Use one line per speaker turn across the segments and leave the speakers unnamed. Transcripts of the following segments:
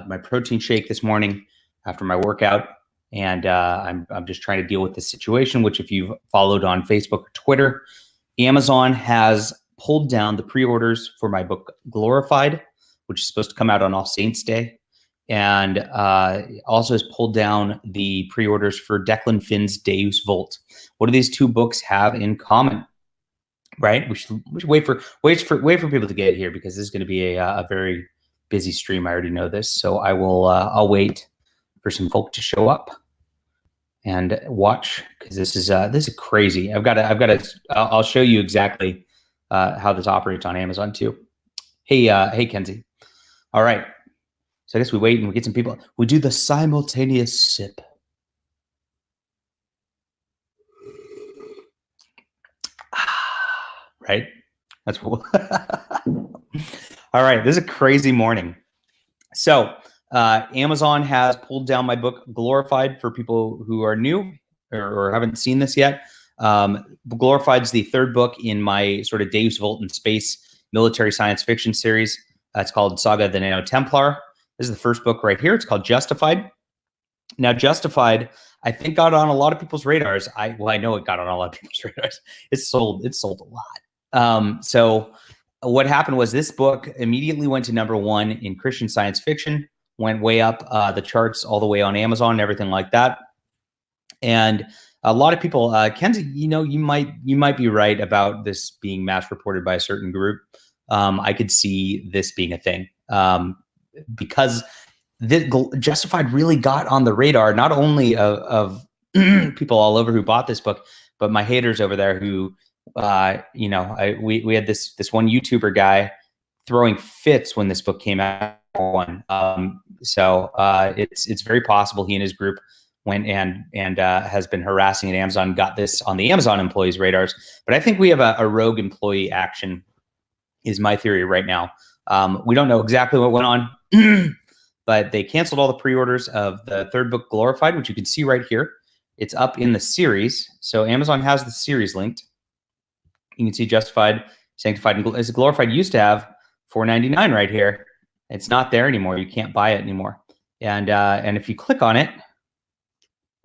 my protein shake this morning after my workout, and I'm just trying to deal with this situation. Which, if you've followed on Facebook or Twitter, Amazon has pulled down the pre-orders for my book Glorified, which is supposed to come out on All Saints Day, and also has pulled down the pre-orders for Declan Finn's Deus Vult. What do these two books have in common? Right, we should wait for people to get here, because this is going to be a very busy stream. I already know this, so I'll wait for some folk to show up and watch, because this is crazy. I'll show you exactly how this operates on Amazon too. Hey Kenzie. All right, so I guess we wait and we get some people. We do the simultaneous sip. Right? That's cool. All right, this is a crazy morning. So Amazon has pulled down my book Glorified for people who are new or haven't seen this yet. Glorified is the third book in my sort of Deus Vult in space military science fiction series. It's called Saga of the Nano Templar. This is the first book right here. It's called Justified. Now, Justified, I think, got on a lot of people's radars. I know it got on a lot of people's radars. It sold a lot. So what happened was this book immediately went to #1 in Christian science fiction, went way up the charts all the way on Amazon and everything like that. And a lot of people, Kenzie, you might be right about this being mass reported by a certain group. I could see this being a thing because Justified really got on the radar, not only of people all over who bought this book, but my haters over there who, we had this one YouTuber guy throwing fits when this book came out. So it's very possible he and his group went and has been harassing at Amazon, got this on the Amazon employees' radars. But I think we have a rogue employee action, is my theory right now. We don't know exactly what went on, but they canceled all the pre-orders of the third book, Glorified, which you can see right here. It's up in the series. So Amazon has the series linked. You can see Justified, Sanctified, and Glorified used to have $4.99 right here. It's not there anymore. You can't buy it anymore. And if you click on it,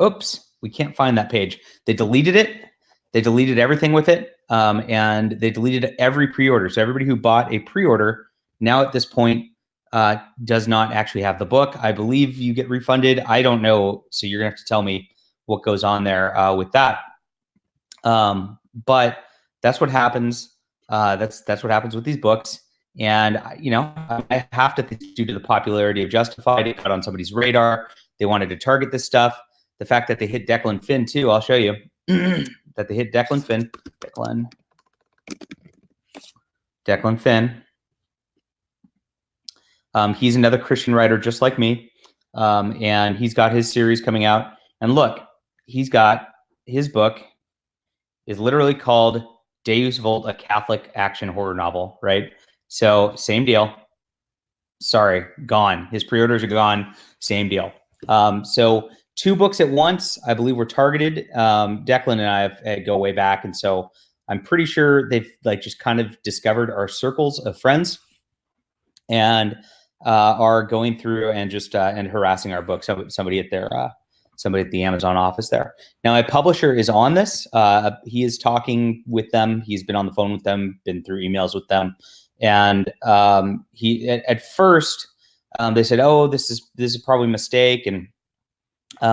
oops, we can't find that page. They deleted it. They deleted everything with it. And they deleted every pre-order. So everybody who bought a pre-order now at this point does not actually have the book. I believe you get refunded. I don't know. So you're gonna have to tell me what goes on there with that. But that's what happens. That's what happens with these books. And I have to think, due to the popularity of Justified, it got on somebody's radar. They wanted to target this stuff. The fact that they hit Declan Finn too, I'll show you that they hit Declan Finn. Declan Finn. He's another Christian writer just like me, and he's got his series coming out. And look, he's got his book is literally called Deus Vult, a Catholic action horror novel, right? So same deal. Sorry, gone. His pre-orders are gone. Same deal. So 2 books at once, I believe, were targeted. Declan and I go way back, and so I'm pretty sure they've just kind of discovered our circles of friends and are going through and just and harassing our book. Somebody at the Amazon office there. Now, a publisher is on this. He is talking with them. He's been on the phone with them, been through emails with them. And he at first they said, "Oh, this is probably a mistake." And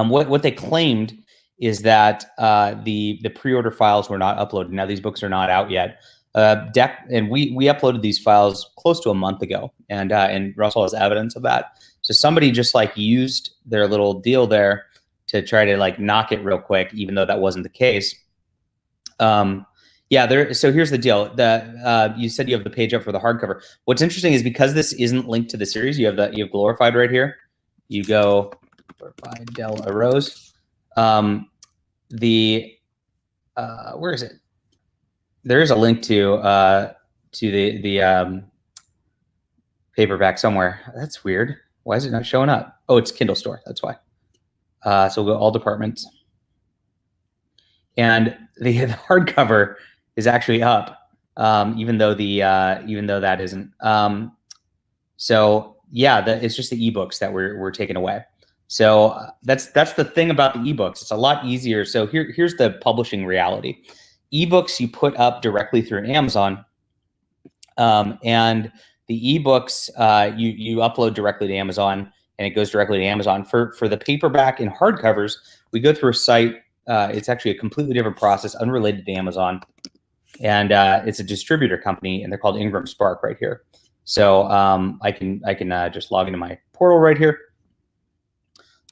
what they claimed is that the pre-order files were not uploaded. Now these books are not out yet. And we uploaded these files close to a month ago, and Russell has evidence of that. So somebody just used their little deal there to try to knock it real quick, even though that wasn't the case. So here's the deal. You said you have the page up for the hardcover. What's interesting is, because this isn't linked to the series, you have Glorified right here. You go Glorified Del Arose. Where is it? There is a link to the paperback somewhere. That's weird. Why is it not showing up? Oh, it's Kindle store. That's why. So we'll go all departments, and the hardcover is actually up, even though that isn't. So yeah, it's just the ebooks that we're taking away. So that's the thing about the ebooks. It's a lot easier. So here's the publishing reality. Ebooks you put up directly through Amazon, and the ebooks you upload directly to Amazon, and it goes directly to Amazon. For the paperback and hardcovers, we go through a site. It's actually a completely different process, unrelated to Amazon, and it's a distributor company, and they're called Ingram Spark right here. So I can just log into my portal right here,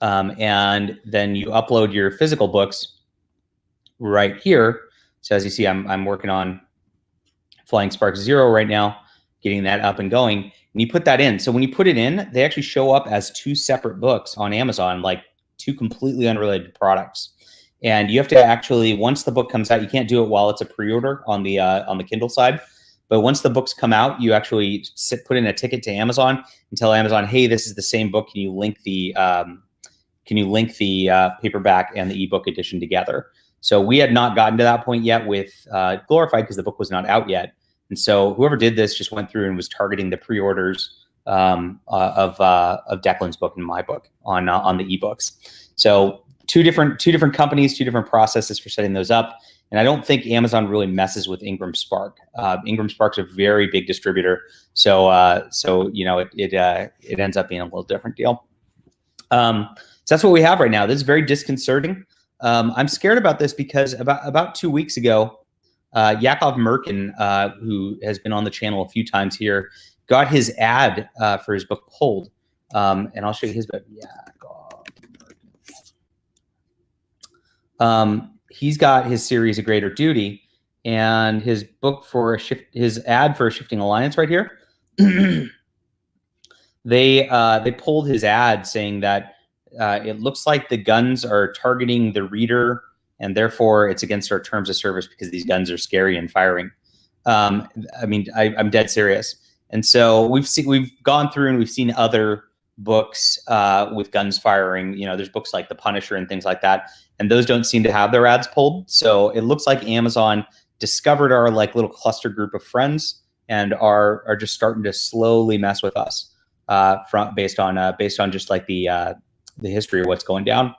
and then you upload your physical books right here. So as you see, I'm working on Flying Spark Zero right now, getting that up and going. And you put that in. So when you put it in, they actually show up as two separate books on Amazon, like two completely unrelated products. And you have to actually, once the book comes out, you can't do it while it's a pre-order on the Kindle side. But once the books come out, you actually put in a ticket to Amazon and tell Amazon, hey, this is the same book. Can you link the paperback and the ebook edition together? So we had not gotten to that point yet with Glorified because the book was not out yet. And so whoever did this just went through and was targeting the pre-orders of Declan's book and my book on the ebooks. So two different companies, two different processes for setting those up. And I don't think Amazon really messes with Ingram Spark. Ingram Spark's a very big distributor, so you know it ends up being a little different deal. So that's what we have right now. This is very disconcerting. I'm scared about this because about 2 weeks ago, Yakov Merkin, who has been on the channel a few times here, got his ad for his book pulled. And I'll show you his book. Yakov Merkin. He's got his series A Greater Duty, and his book for his ad for A Shifting Alliance right here. They pulled his ad saying that it looks like the guns are targeting the reader, and therefore it's against our terms of service because these guns are scary and firing. I mean, I'm dead serious. And so we've gone through and we've seen other books with guns firing. You know, there's books like The Punisher and things like that, and those don't seem to have their ads pulled. So it looks like Amazon discovered our like little cluster group of friends and are just starting to slowly mess with us based on just like the history of what's going down.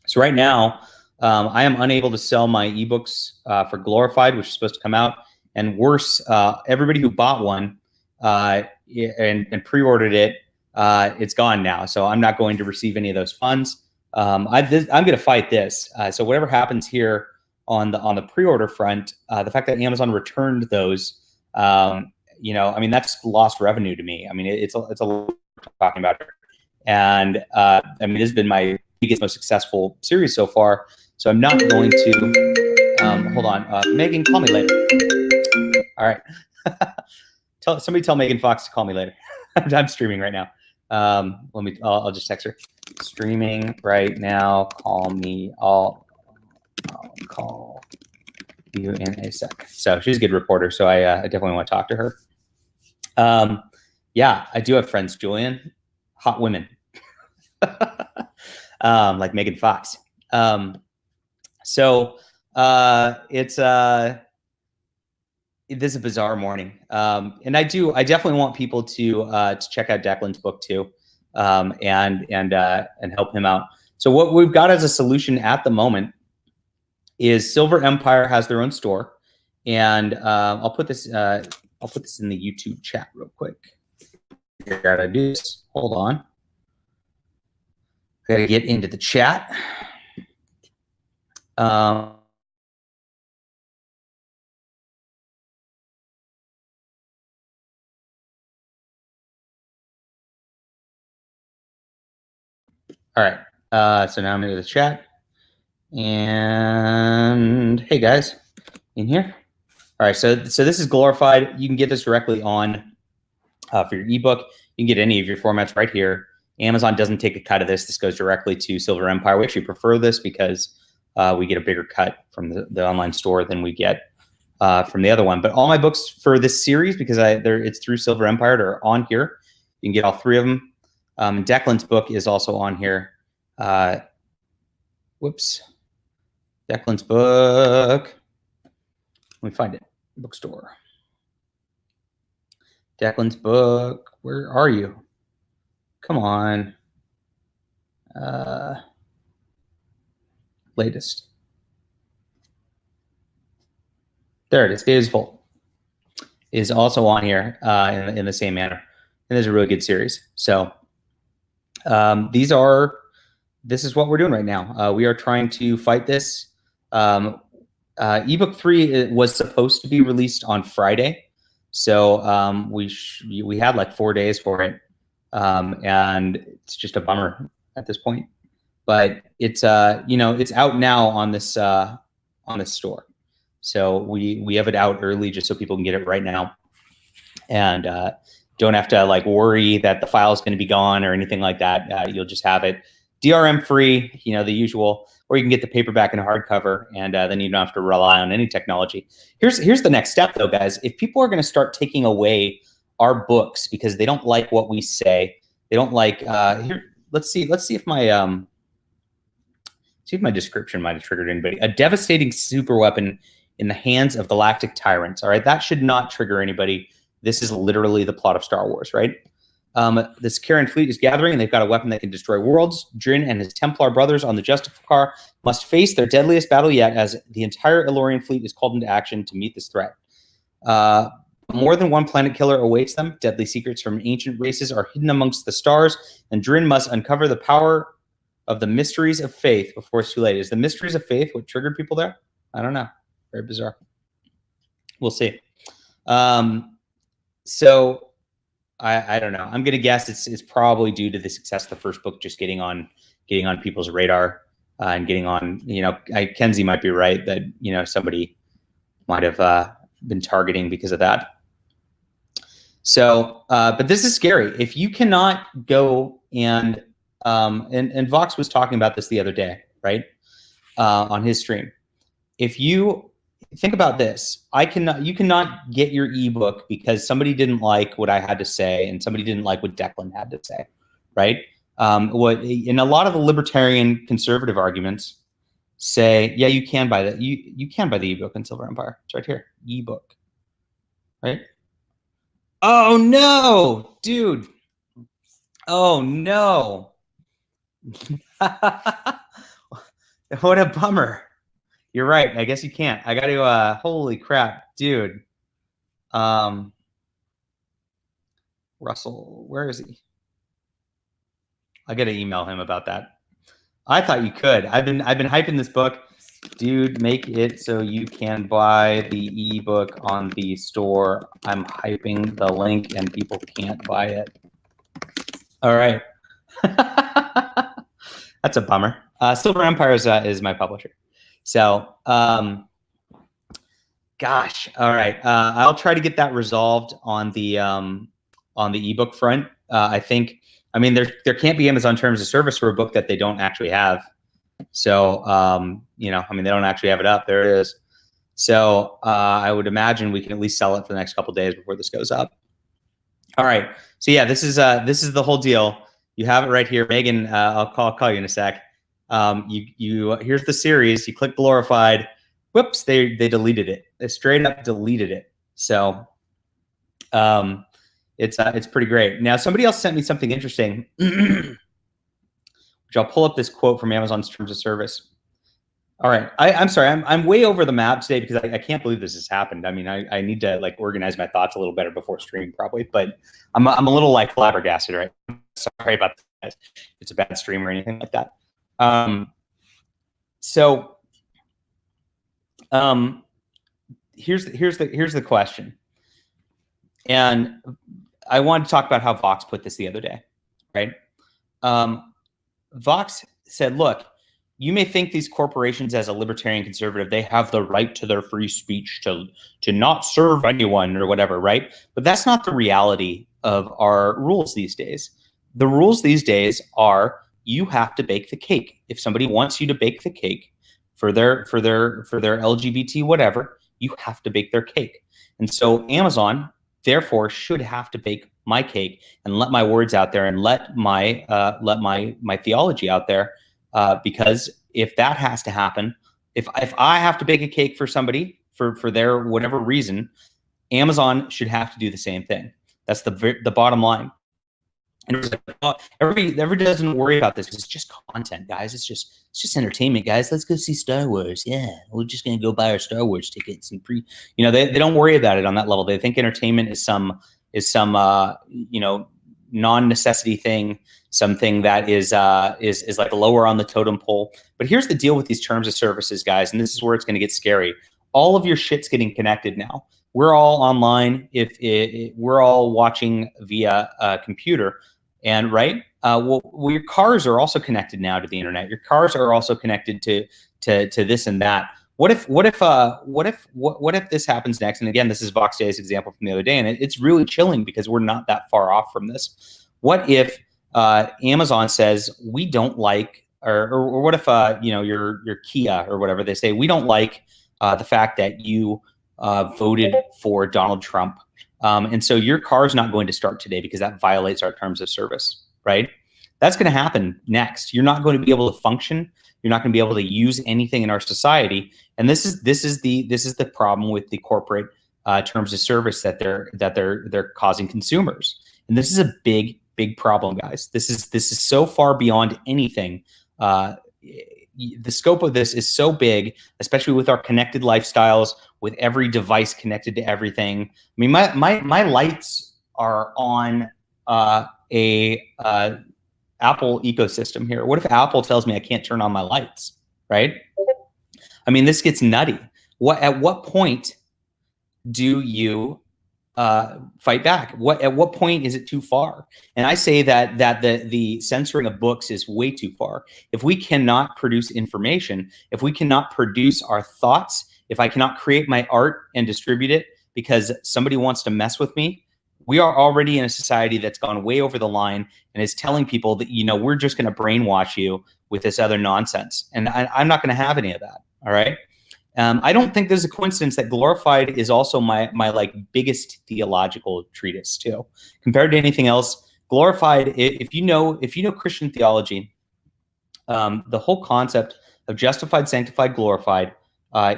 So right now, I am unable to sell my ebooks for Glorified, which is supposed to come out. And worse, everybody who bought one and pre-ordered it, it's gone now. So I'm not going to receive any of those funds. I'm going to fight this. So whatever happens here on the pre-order front, the fact that Amazon returned those, you know, I mean, that's lost revenue to me. I mean, it's a lot talking about it. And I mean, this has been my biggest, most successful series so far. So I'm not going to, hold on, Megan, call me later. All right. Somebody tell Megan Fox to call me later. I'm streaming right now. I'll just text her. Streaming right now, call me, I'll call you in a sec. So she's a good reporter, so I definitely want to talk to her. Yeah, I do have friends, Julian, hot women. Like Megan Fox. So this is a bizarre morning. And I definitely want people to check out Declan's book too, and help him out. So what we've got as a solution at the moment is Silver Empire has their own store, and I'll put this in the YouTube chat real quick. I gotta do this. Hold on. Gotta get into the chat. All right. So now I'm into the chat. And hey guys, in here. All right. So this is Glorified. You can get this directly on for your ebook. You can get any of your formats right here. Amazon doesn't take a cut of this. This goes directly to Silver Empire. We actually prefer this because we get a bigger cut from the online store than we get from the other one. But all my books for this series, because it's through Silver Empire, are on here. You can get all three of them. Declan's book is also on here. Whoops. Declan's book. Let me find it. Bookstore. Declan's book. Where are you? Come on. Latest. There it is. Days Full is also on here in the same manner, and there's a really good series. So this is what we're doing right now. We are trying to fight this. Ebook 3 was supposed to be released on Friday, so we had like 4 days for it, and it's just a bummer at this point. But it's it's out now on this store, so we have it out early just so people can get it right now, and don't have to like worry that the file is going to be gone or anything like that. You'll just have it DRM free, the usual, or you can get the paperback and hardcover, and then you don't have to rely on any technology. Here's the next step, though, guys. If people are going to start taking away our books because they don't like what we say, they don't like here. Let's see if my description might have triggered anybody. A devastating super weapon in the hands of galactic tyrants. All right, that should not trigger anybody. This is literally the plot of Star Wars, right? This Karen fleet is gathering, and they've got a weapon that can destroy worlds. Drin and his Templar brothers on the Justificar must face their deadliest battle yet, as the entire Elorian fleet is called into action to meet this threat. More than one planet killer awaits them. Deadly secrets from ancient races are hidden amongst the stars, and Drin must uncover the power of the mysteries of faith before it's too late. Is the mysteries of faith what triggered people there? I don't know. Very bizarre. We'll see. So I don't know. I'm gonna guess it's probably due to the success of the first book just getting on people's radar and getting on. Kenzie might be right that somebody might have been targeting because of that. So, but this is scary. If you cannot go and Vox was talking about this the other day, right, on his stream. If you think about this, you cannot get your ebook because somebody didn't like what I had to say and somebody didn't like what Declan had to say, right? What in a lot of the libertarian conservative arguments say, yeah, you can buy that. You can buy the ebook in Silver Empire. It's right here, ebook, right? Oh no, dude. Oh no. What a bummer. You're right. I guess you can't. I got to, holy crap, dude. Russell, where is he? I got to email him about that. I thought you could. I've been hyping this book. Dude, make it so you can buy the ebook on the store. I'm hyping the link and people can't buy it. All right. That's a bummer. Silver Empire is my publisher. So, gosh, all right. I'll try to get that resolved on the ebook front. I mean, there can't be Amazon terms of service for a book that they don't actually have. So, I mean, they don't actually have it up. There it is. So, I would imagine we can at least sell it for the next couple of days before this goes up. All right. So yeah, this is the whole deal. You have it right here, Megan. I'll call you in a sec. Here's the series. You click Glorified. Whoops, they deleted it. They straight up deleted it. So it's pretty great. Now somebody else sent me something interesting, which I'll pull up this quote from Amazon's terms of service. All right, I'm sorry, I'm way over the map today because I can't believe this has happened. I mean, I need to like organize my thoughts a little better before streaming probably, but I'm a little like flabbergasted, right? Sorry about that. It's a bad stream or anything like that. Here's the question, and I wanted to talk about how Vox put this the other day, right? Vox said, look, you may think these corporations, as a libertarian conservative, they have the right to their free speech to not serve anyone or whatever, right? But that's not the reality of our rules these days. The rules these days are you have to bake the cake. If somebody wants you to bake the cake for their LGBT whatever, you have to bake their cake. And so Amazon therefore should have to bake my cake and let my words out there and let my theology out there. Because if that has to happen, if I have to bake a cake for somebody for their whatever reason, Amazon should have to do the same thing. That's the bottom line. And it was like, oh, everybody doesn't worry about this because it's just content, guys. It's just entertainment, guys. Let's go see Star Wars. Yeah, we're just gonna go buy our Star Wars tickets and they don't worry about it on that level. They think entertainment is some non-necessity thing, something that is like lower on the totem pole. But here's the deal with these terms of services, guys, and this is where it's going to get scary. All of your shit's getting connected now. We're all online. We're all watching via a computer, and right, well, your cars are also connected now to the internet. Your cars are also connected to this and that. What if this happens next? And again, this is Vox Day's example from the other day, and it's really chilling because we're not that far off from this. What if Amazon says we don't like, or what if your Kia or whatever, they say we don't like the fact that you voted for Donald Trump, and so your car is not going to start today because that violates our terms of service, right? That's going to happen next. You're not going to be able to function. You're not going to be able to use anything in our society. And this is the problem with the corporate terms of service that they're causing consumers. And this is a big problem, guys. This is so far beyond anything. The scope of this is so big, especially with our connected lifestyles, with every device connected to everything. I mean, my lights are on a Apple ecosystem here. What if Apple tells me I can't turn on my lights, right? I mean, this gets nutty. At what point do you fight back? At what point is it too far? And I say that the censoring of books is way too far. If we cannot produce information, if we cannot produce our thoughts, if I cannot create my art and distribute it because somebody wants to mess with me, we are already in a society that's gone way over the line and is telling people that, we're just going to brainwash you with this other nonsense. And I'm not going to have any of that. All right. I don't think there's a coincidence that Glorified is also my like biggest theological treatise too. Compared to anything else, Glorified, if you know Christian theology, the whole concept of justified, sanctified, glorified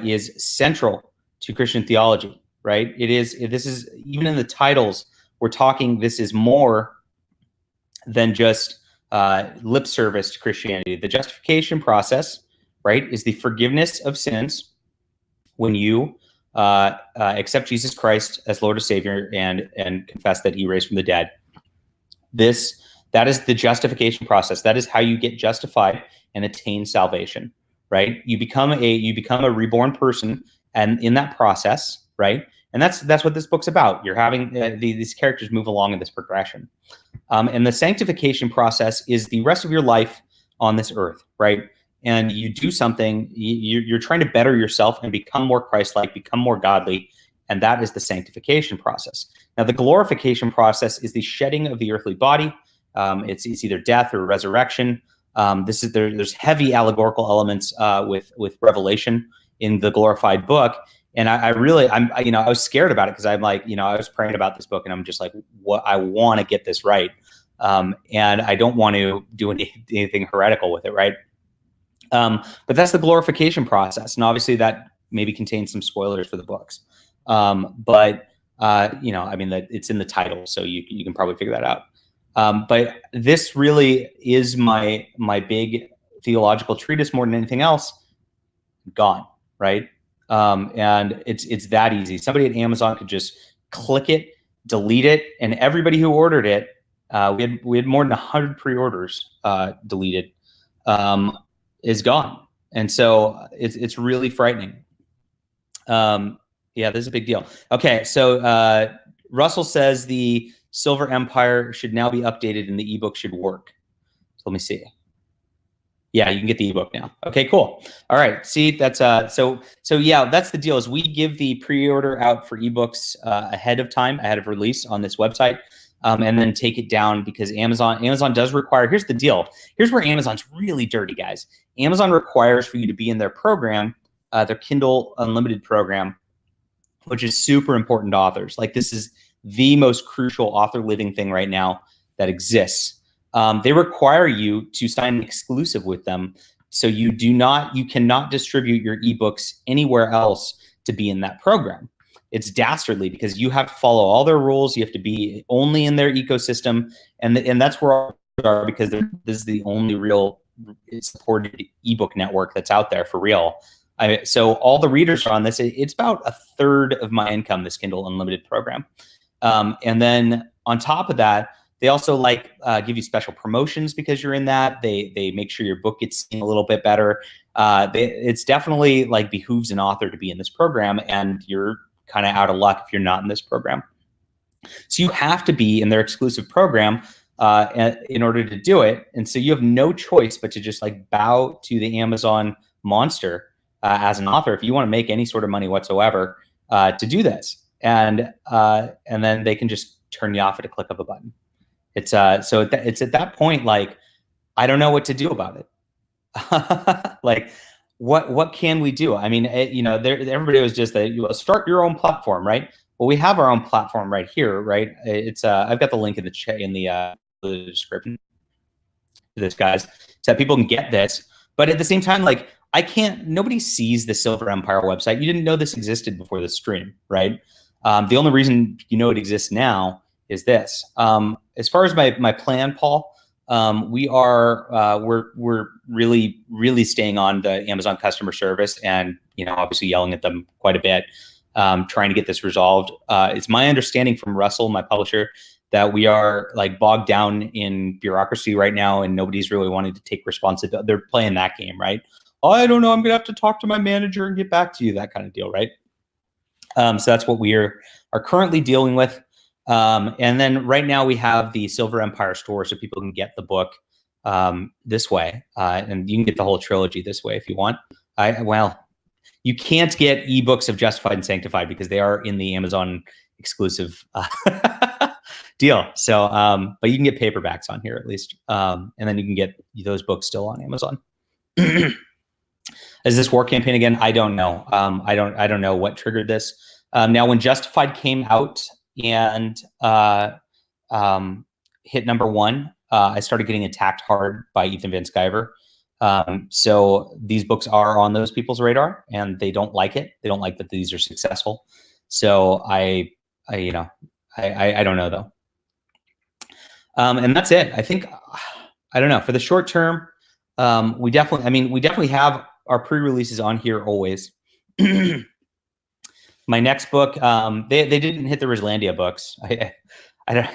is central to Christian theology, right? This is even in the titles, we're talking, this is more than just lip service to Christianity. The justification process, right, is the forgiveness of sins when you accept Jesus Christ as Lord and Savior and confess that He raised from the dead. That is the justification process. That is how you get justified and attain salvation, right? You become a reborn person, and in that process, right? And that's what this book's about. You're having these characters move along in this progression. And the sanctification process is the rest of your life on this earth, right? And you do something, you're trying to better yourself and become more Christ-like, become more godly, and that is the sanctification process. Now, the glorification process is the shedding of the earthly body. It's either death or resurrection. There's heavy allegorical elements with Revelation in the glorified book. And I was scared about it because I'm like, I was praying about this book and I'm just like, I want to get this right. And I don't want to do anything heretical with it, right? But that's the glorification process. And obviously that maybe contains some spoilers for the books. But that it's in the title, so you can probably figure that out. But this really is my big theological treatise more than anything else. Gone, right? And it's that easy. Somebody at Amazon could just click it, delete it, and everybody who ordered it, we had more than 100 pre-orders deleted, is gone. And so it's really frightening. Yeah, this is a big deal. Okay, so Russell says the Silver Empire should now be updated and the ebook should work. So let me see. Yeah, you can get the ebook now. Okay, cool. All right. See, that's so yeah, that's the deal. Is we give the pre-order out for ebooks ahead of time, ahead of release on this website, and then take it down because Amazon does require. Here's the deal. Here's where Amazon's really dirty, guys. Amazon requires for you to be in their program, their Kindle Unlimited program, which is super important to authors. Like, this is the most crucial author living thing right now that exists. They require you to sign an exclusive with them, so you cannot distribute your ebooks anywhere else to be in that program. it's dastardly because you have to follow all their rules. You have to be only in their ecosystem, and that's where we are, because this is the only real supported ebook network that's out there for real. So all the readers are on this. It's about a third of my income, this Kindle Unlimited program. And then on top of that, they also give you special promotions because you're in that. They make sure your book gets seen a little bit better. It's definitely behooves an author to be in this program, and you're kind of out of luck if you're not in this program. So you have to be in their exclusive program in order to do it. And so you have no choice but to just bow to the Amazon monster as an author if you want to make any sort of money whatsoever to do this. And then they can just turn you off at a click of a button. It's it's at that point, I don't know what to do about it. What can we do? I mean, everybody was just that you start your own platform, right? Well, we have our own platform right here, right? It's I've got the link in the description to this, guys, so that people can get this. But at the same time, nobody sees the Silver Empire website. You didn't know this existed before the stream, right? The only reason it exists now is this. As far as my plan, Paul, we're really staying on the Amazon customer service, and obviously yelling at them quite a bit, trying to get this resolved. It's my understanding from Russell, my publisher, that we are bogged down in bureaucracy right now, and nobody's really wanting to take responsibility. They're playing that game, right? Oh, I don't know, I'm gonna have to talk to my manager and get back to you, that kind of deal, right? So that's what we are currently dealing with. And then right now we have the Silver Empire store, so people can get the book this way, and you can get the whole trilogy this way if you want. Well, you can't get ebooks of Justified and Sanctified because they are in the Amazon exclusive deal. So, but you can get paperbacks on here at least, and then you can get those books still on Amazon. Is this war campaign again? I don't know. I don't know what triggered this. Now, when Justified came out and hit #1, I started getting attacked hard by Ethan Van Sciver. So these books are on those people's radar, and they don't like it. They don't like that these are successful. So I don't know though. And that's it. I think, I don't know, for the short term, we definitely have our pre-releases on here always. My next book, they didn't hit the Rislandia books. I don't.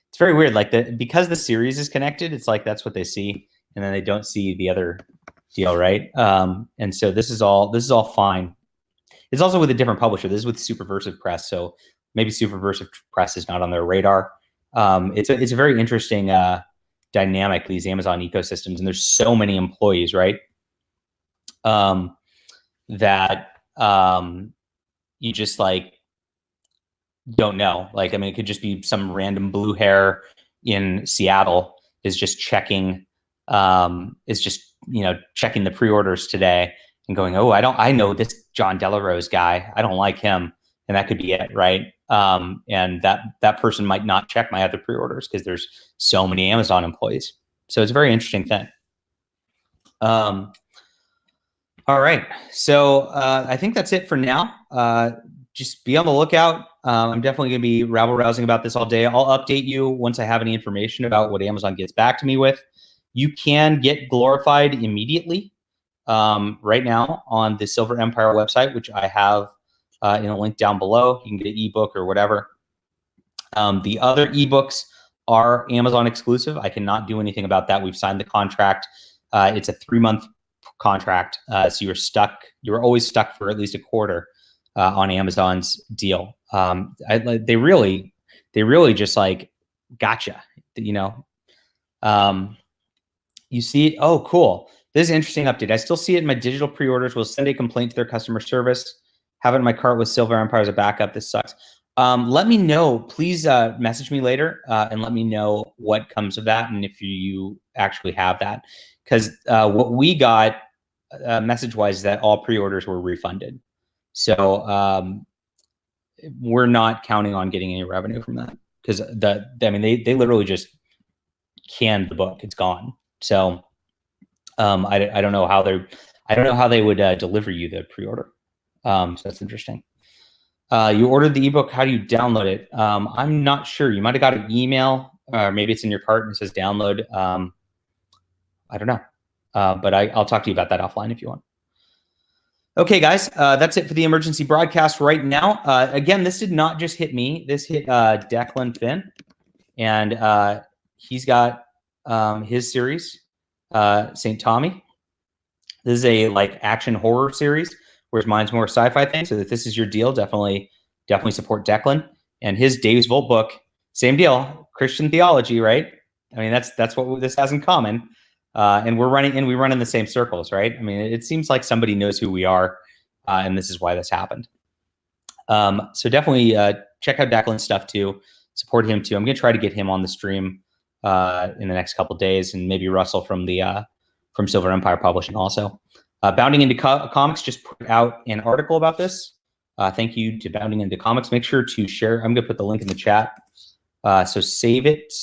It's very weird. Because the series is connected, it's that's what they see, and then they don't see the other deal, right? And so this is all fine. It's also with a different publisher. This is with Superversive Press, so maybe Superversive Press is not on their radar. It's a very interesting dynamic, these Amazon ecosystems, and there's so many employees, right? That you just don't know. It could just be some random blue hair in Seattle is just checking, checking the pre-orders today and going, oh, I know this John Delarose guy. I don't like him. And that could be it, right? And that person might not check my other pre-orders because there's so many Amazon employees. So it's a very interesting thing. All right, so I think that's it for now. Just be on the lookout. I'm definitely going to be rabble-rousing about this all day. I'll update you once I have any information about what Amazon gets back to me with. You can get Glorified immediately right now on the Silver Empire website, which I have in a link down below. You can get an ebook or whatever. The other ebooks are Amazon exclusive. I cannot do anything about that. We've signed the contract. It's a 3-month contract, so you're stuck. You're always stuck for at least a quarter on Amazon's deal. They really just gotcha. You see, oh, cool. This is an interesting update. I still see it in my digital pre-orders. Will send a complaint to their customer service. Have it in my cart with Silver Empire as a backup. This sucks. Let me know. Please message me later and let me know what comes of that and if you actually have that. Because what we got message-wise is that all pre-orders were refunded. So we're not counting on getting any revenue from that because they literally just canned the book. It's gone. So I don't know how they would deliver you the pre-order. So that's interesting. You ordered the ebook. How do you download it? I'm not sure. You might have got an email, or maybe it's in your cart and it says download. I don't know, but I'll talk to you about that offline if you want. Okay, guys, that's it for the emergency broadcast right now. Again, this did not just hit me. This hit Declan Finn, and he's got his series, St. Tommy. This is a like action horror series, whereas mine's more sci-fi thing. So if this is your deal, definitely support Declan. And his Dave's Volt book, same deal, Christian theology, right? I mean, that's what this has in common. And we run in the same circles, right? I mean, it seems like somebody knows who we are, and this is why this happened. So definitely check out Declan's stuff too. Support him too. I'm gonna try to get him on the stream in the next couple of days, and maybe Russell from Silver Empire Publishing also. Bounding into Comics just put out an article about this. Thank you to Bounding into Comics. Make sure to share. I'm gonna put the link in the chat. So save it.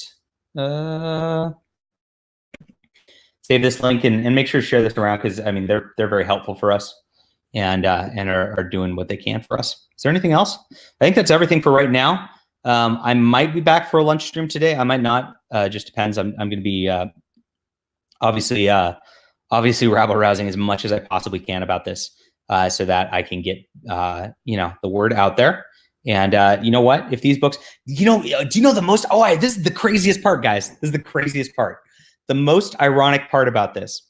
Save this link and make sure to share this around, because I mean they're very helpful for us, and are doing what they can for us. Is there anything else? I think that's everything for right now. I might be back for a lunch stream today. I might not. Just depends. I'm going to be obviously rabble rousing as much as I possibly can about this, so that I can get the word out there. And you know what? If these books, do you know the most? This is the craziest part, guys. This is the craziest part. The most ironic part about this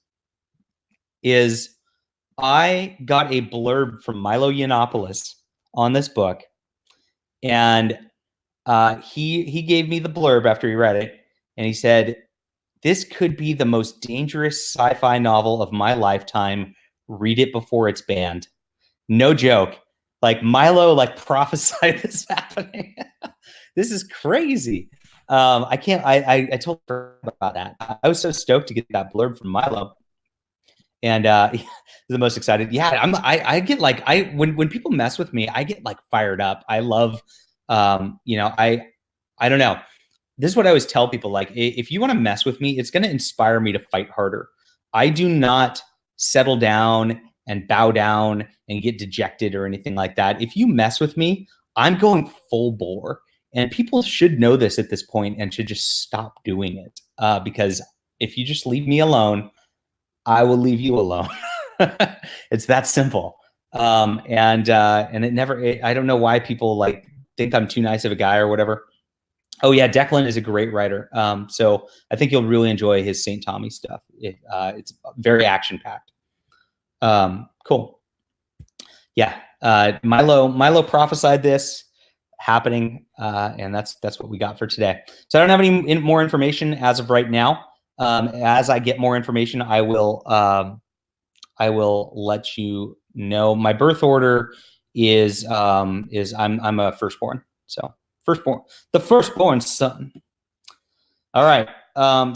is I got a blurb from Milo Yiannopoulos on this book, and he gave me the blurb after he read it, and he said, "This could be the most dangerous sci-fi novel of my lifetime. Read it before it's banned." No joke. Like Milo prophesied this happening. This is crazy. I told her about that. I was so stoked to get that blurb from Milo, and the most excited. Yeah, I get when people mess with me, I get fired up. I love, I don't know. This is what I always tell people. If you want to mess with me, it's going to inspire me to fight harder. I do not settle down and bow down and get dejected or anything like that. If you mess with me, I'm going full bore. And people should know this at this point and should just stop doing it. Because if you just leave me alone, I will leave you alone. It's that simple. And it never, I don't know why people think I'm too nice of a guy or whatever. Oh yeah, Declan is a great writer. So I think you'll really enjoy his St. Tommy stuff. It's very action-packed. Cool. Yeah, Milo prophesied this happening, and that's what we got for today. So I don't have any more information as of right now. As I get more information, I will let you know. My birth order is I'm a firstborn, so the firstborn son. All right.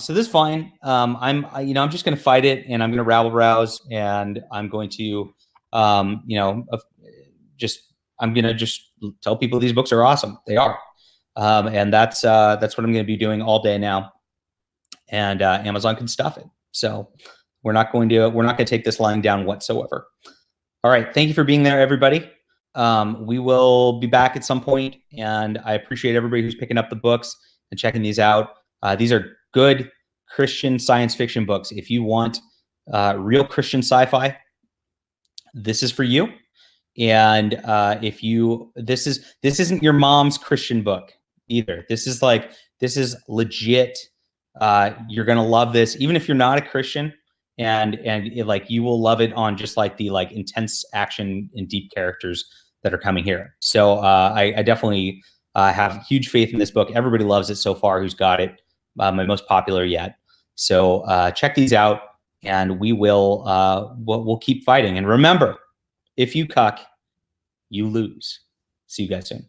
So this is fine. I'm just going to fight it, and I'm going to rabble rouse, and I'm going to, I'm going to just tell people these books are awesome. They are. And that's what I'm going to be doing all day now. And Amazon can stuff it. So we're not going to take this lying down whatsoever. All right. Thank you for being there, everybody. We will be back at some point, and I appreciate everybody who's picking up the books and checking these out. These are good Christian science fiction books. If you want real Christian sci-fi, this is for you. And this isn't your mom's Christian book either. This is legit. You're gonna love this, even if you're not a Christian, and you will love it on just the intense action and deep characters that are coming here. So I definitely have huge faith in this book. Everybody loves it so far who's got it. My most popular yet. So check these out, and we'll keep fighting. And remember, if you cuck, you lose. See you guys soon.